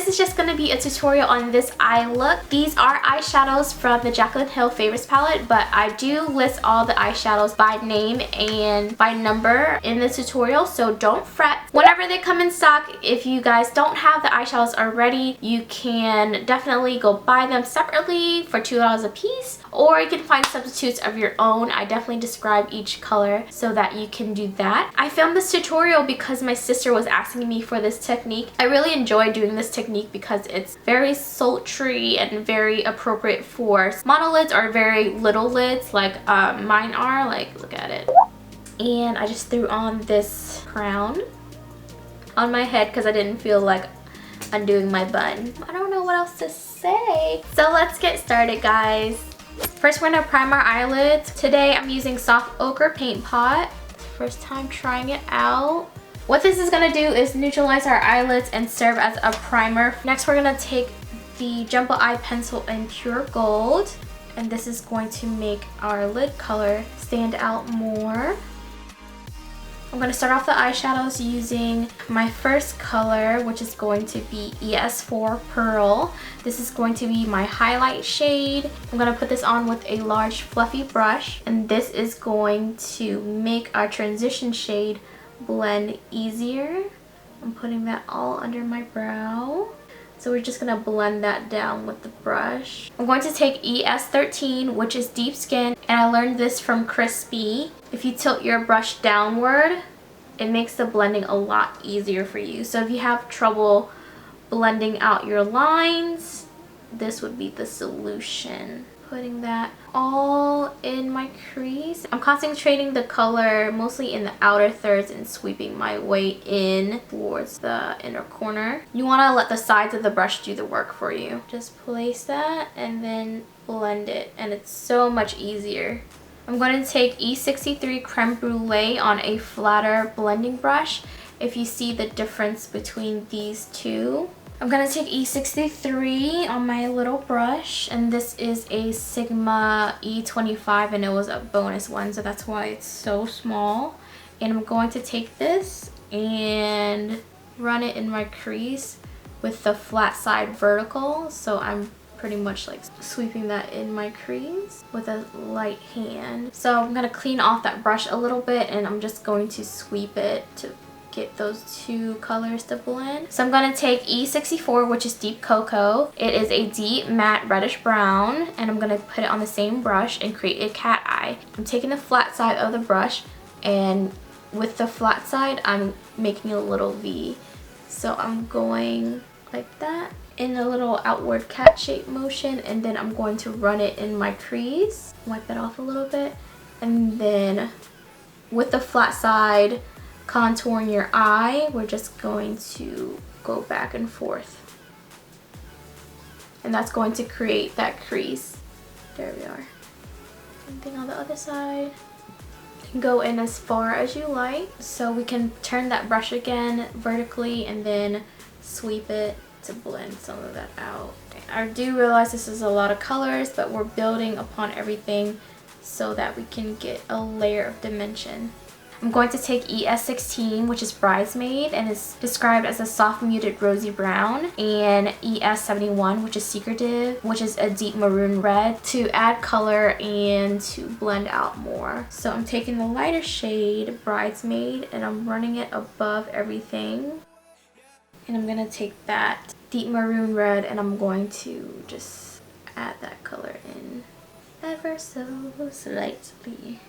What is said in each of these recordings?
this is just going to be a tutorial on this eye look. These are eyeshadows from the Jaclyn Hill Favorites palette, but I do list all the eyeshadows by name and by number in the tutorial, so don't fret. Whenever they come in stock, if you guys don't have the eyeshadows already, you can definitely go buy them separately for $2 a piece, or you can find substitutes of your own. I definitely describe each color so that you can do that. I filmed this tutorial because my sister was asking me for this technique. I really enjoy doing this technique because it's very sultry and very appropriate for monolids or very little lids like mine are. Like, look at it. And I just threw on this crown on my head because I didn't feel like undoing my bun. I don't know what else to say. So let's get started, guys. First, we're gonna prime our eyelids. Today I'm using soft ochre paint pot. First time trying it out. What this is gonna do is neutralize our eyelids and serve as a primer. Next, we're gonna take the Jumbo Eye Pencil in Pure Gold, and this is going to make our lid color stand out more. I'm going to start off the eyeshadows using my first color, which is going to be ES4 Pearl. This is going to be my highlight shade. I'm going to put this on with a large fluffy brush, and this is going to make our transition shade blend easier. I'm putting that all under my brow. So we're just going to blend that down with the brush. I'm going to take ES13, which is Deep Skin, and I learned this from Krys. If you tilt your brush downward, it makes the blending a lot easier for you. So if you have trouble blending out your lines, this would be the solution. Putting that all in my crease. I'm concentrating the color mostly in the outer thirds and sweeping my way in towards the inner corner. You want to let the sides of the brush do the work for you. Just place that and then blend it, and it's so much easier. I'm going to take E63 Creme Brulee on a flatter blending brush. If you see the difference between these two. I'm going to take E63 on my little brush, and this is a Sigma E25, and it was a bonus one, so that's why it's so small. And I'm going to take this and run it in my crease with the flat side vertical, so I'm pretty much like sweeping that in my crease with a light hand. So I'm going to clean off that brush a little bit, and I'm just going to sweep it to get those two colors to blend. So I'm going to take E64, which is Deep Cocoa. It is a deep matte reddish brown, and I'm going to put it on the same brush and create a cat eye. I'm taking the flat side of the brush, and with the flat side I'm making a little V. So I'm going like that in a little outward cat shape motion, and then I'm going to run it in my crease. Wipe that off a little bit, and then with the flat side contouring your eye, we're just going to go back and forth, and that's going to create that crease. There we are. Same thing on the other side. You can go in as far as you like, so we can turn that brush again vertically and then sweep it to blend some of that out. I do realize this is a lot of colors, but we're building upon everything so that we can get a layer of dimension. I'm going to take ES16, which is Bridesmaid, and is described as a soft muted rosy brown, and ES71, which is Secretive, which is a deep maroon red, to add color and to blend out more. So I'm taking the lighter shade, Bridesmaid, and I'm running it above everything. And I'm going to take that deep maroon red, and I'm going to just add that color in ever so slightly.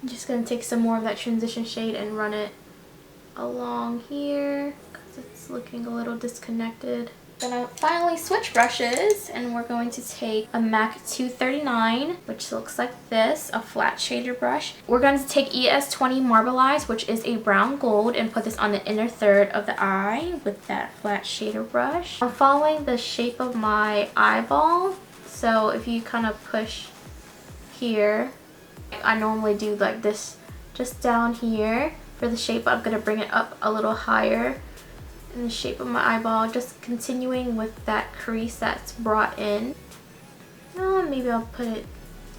I'm just going to take some more of that transition shade and run it along here because it's looking a little disconnected. Gonna finally switch brushes, and we're going to take a MAC 239, which looks like this, a flat shader brush. We're going to take ES20 Marbleize, which is a brown gold, and put this on the inner third of the eye with that flat shader brush. I'm following the shape of my eyeball, so if you kind of push here, I normally do like this just down here for the shape. I'm going to bring it up a little higher in the shape of my eyeball, just continuing with that crease that's brought in. Maybe I'll put it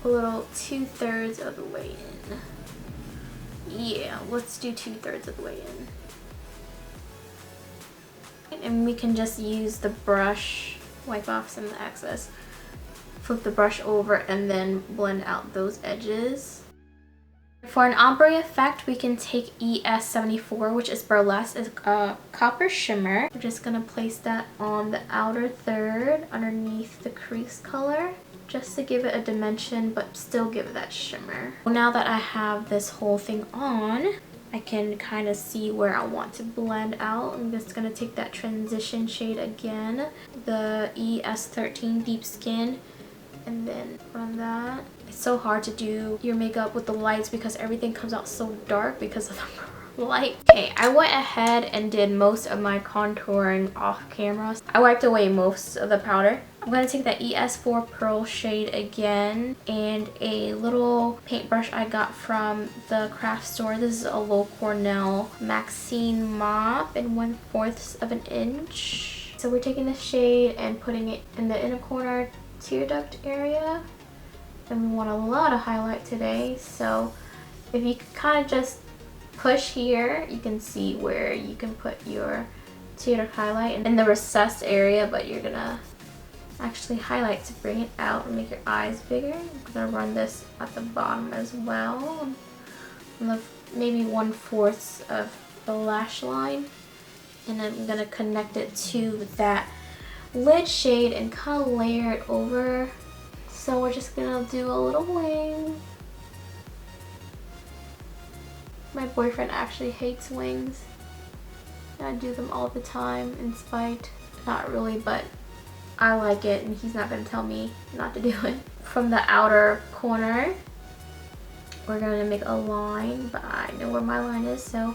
a little 2/3 of the way in. Yeah, let's do 2/3 of the way in. And we can just use the brush, wipe off some of the excess, flip the brush over, and then blend out those edges. For an ombre effect, we can take ES74, which is Burlesque, is a copper shimmer. We're just gonna place that on the outer third underneath the crease color, just to give it a dimension but still give it that shimmer. Now that I have this whole thing on, I can kind of see where I want to blend out. I'm just gonna take that transition shade again, the ES13 Deep Skin, and then run that. It's so hard to do your makeup with the lights because everything comes out so dark because of the light. Okay, I went ahead and did most of my contouring off camera. I wiped away most of the powder. I'm going to take that ES4 Pearl shade again and a little paintbrush I got from the craft store. This is a Low Cornell Maxine Mop in 1/4 of an inch. So we're taking the shade and putting it in the inner corner tear duct area. And we want a lot of highlight today, so if you kind of just push here, you can see where you can put your tear duct highlight in the recessed area, but you're gonna actually highlight to bring it out and make your eyes bigger. I'm gonna run this at the bottom as well, maybe 1/4 of the lash line, and then I'm gonna connect it to that lid shade and kind of layer it over. So we're just gonna do a little wing. My boyfriend actually hates wings. I do them all the time in spite. Not really, but I like it and he's not gonna tell me not to do it. From the outer corner, we're gonna make a line, but I know where my line is, so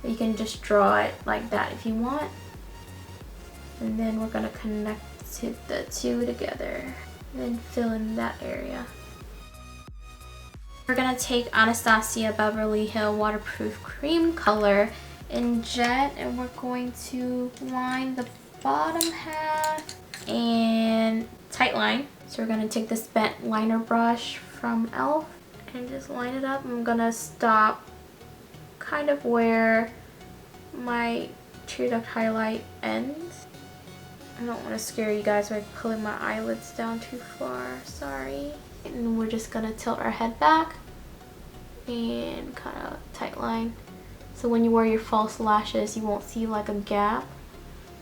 you can just draw it like that if you want. And then we're gonna connect the two together. And then fill in that area. We're gonna take Anastasia Beverly Hill Waterproof Cream Color in Jet, and we're going to line the bottom half and tight line. So we're gonna take this bent liner brush from e.l.f. and just line it up. I'm gonna stop kind of where my tear duct highlight ends. I don't want to scare you guys by pulling my eyelids down too far, sorry. And we're just gonna tilt our head back and kind of tight line. So when you wear your false lashes, you won't see like a gap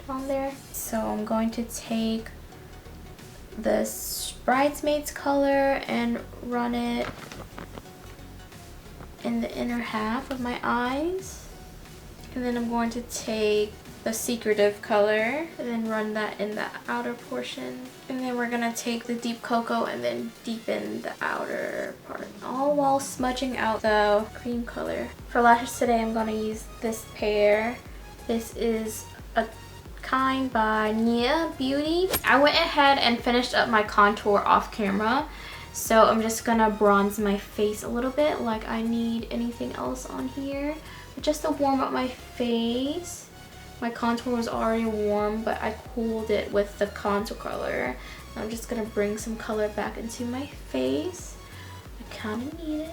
down there. So I'm going to take this Bridesmaids color and run it in the inner half of my eyes. And then I'm going to take the Secretive color and then run that in the outer portion. And then we're gonna take the Deep Cocoa and then deepen the outer part, all while smudging out the cream color. For lashes today, I'm gonna use this pair. This is a kind by Nghia Beauty. I went ahead and finished up my contour off camera, so I'm just gonna bronze my face a little bit like I need anything else on here. But just to warm up my face. My contour was already warm, but I cooled it with the contour color. I'm just gonna bring some color back into my face. I kind of need it.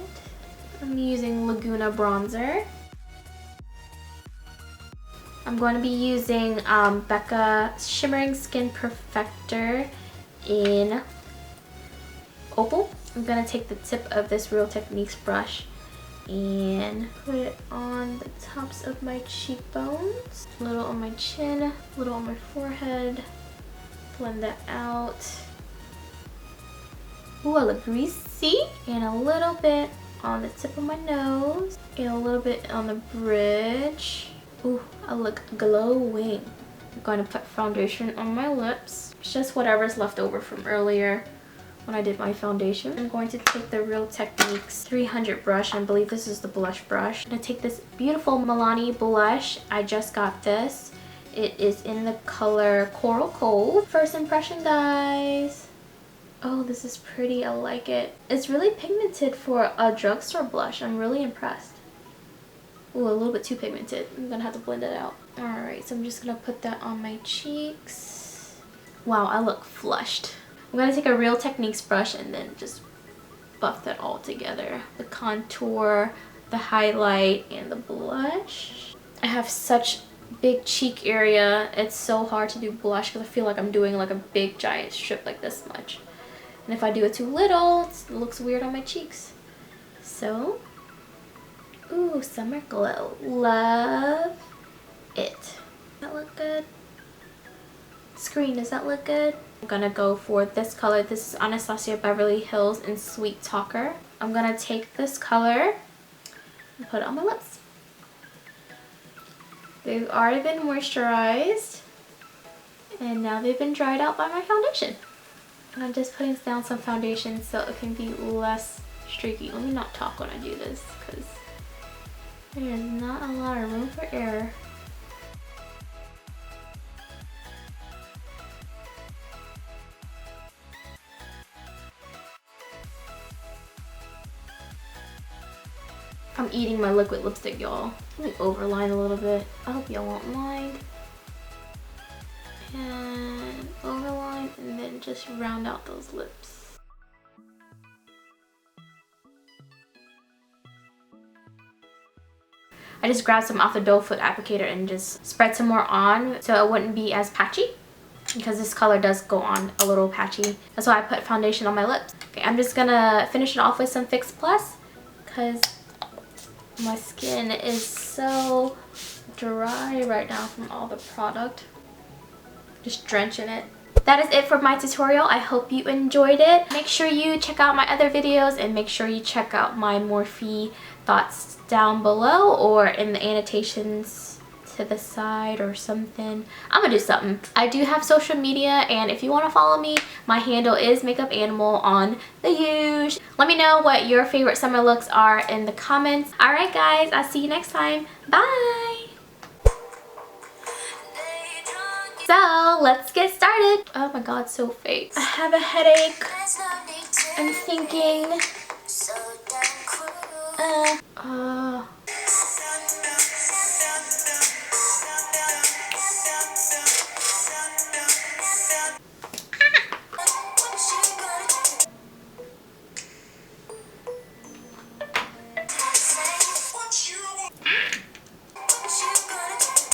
I'm using Laguna bronzer. I'm going to be using Becca Shimmering Skin Perfector in Opal. I'm gonna take the tip of this Real Techniques brush and put it on the tops of my cheekbones, a little on my chin, a little on my forehead, blend that out. Ooh, I look greasy. And a little bit on the tip of my nose, and a little bit on the bridge. Ooh, I look glowing. I'm going to put foundation on my lips. It's just whatever's left over from earlier when I did my foundation. I'm going to take the Real Techniques 300 brush, and I believe this is the blush brush. I'm going to take this beautiful Milani blush. I just got this. It is in the color Coral Cove. First impression, guys. Oh, this is pretty. I like it. It's really pigmented for a drugstore blush. I'm really impressed. Ooh, a little bit too pigmented. I'm going to have to blend it out. Alright, so I'm just going to put that on my cheeks. Wow, I look flushed. I'm going to take a Real Techniques brush and then just buff that all together. The contour, the highlight, and the blush. I have such big cheek area, it's so hard to do blush because I feel like I'm doing like a big giant strip like this much. And if I do it too little, it looks weird on my cheeks. So, ooh, summer glow. Love it. Does that look good? Screen, does that look good? I'm gonna go for this color. This is Anastasia Beverly Hills in Sweet Talker. I'm gonna take this color and put it on my lips. They've already been moisturized and now they've been dried out by my foundation. And I'm just putting down some foundation so it can be less streaky. Let me not talk when I do this because there is not a lot of room for error. I'm eating my liquid lipstick, y'all. Let me overline a little bit. I hope y'all won't mind. And overline, and then just round out those lips. I just grabbed some off the doe foot applicator and just spread some more on so it wouldn't be as patchy, because this color does go on a little patchy. That's why I put foundation on my lips. Okay, I'm just gonna finish it off with some Fix Plus because my skin is so dry right now from all the product. Just drenching it. That is it for my tutorial. I hope you enjoyed it. Make sure you check out my other videos and make sure you check out my Morphe thoughts down below or in the annotations to the side or something. I'm gonna do something. I do have social media, and if you want to follow me, my handle is MakeupANnimal on the huge. Let me know what your favorite summer looks are in the comments. Alright guys, I'll see you next time. Bye! So let's get started. Oh my god, so fake. I have a headache. I'm thinking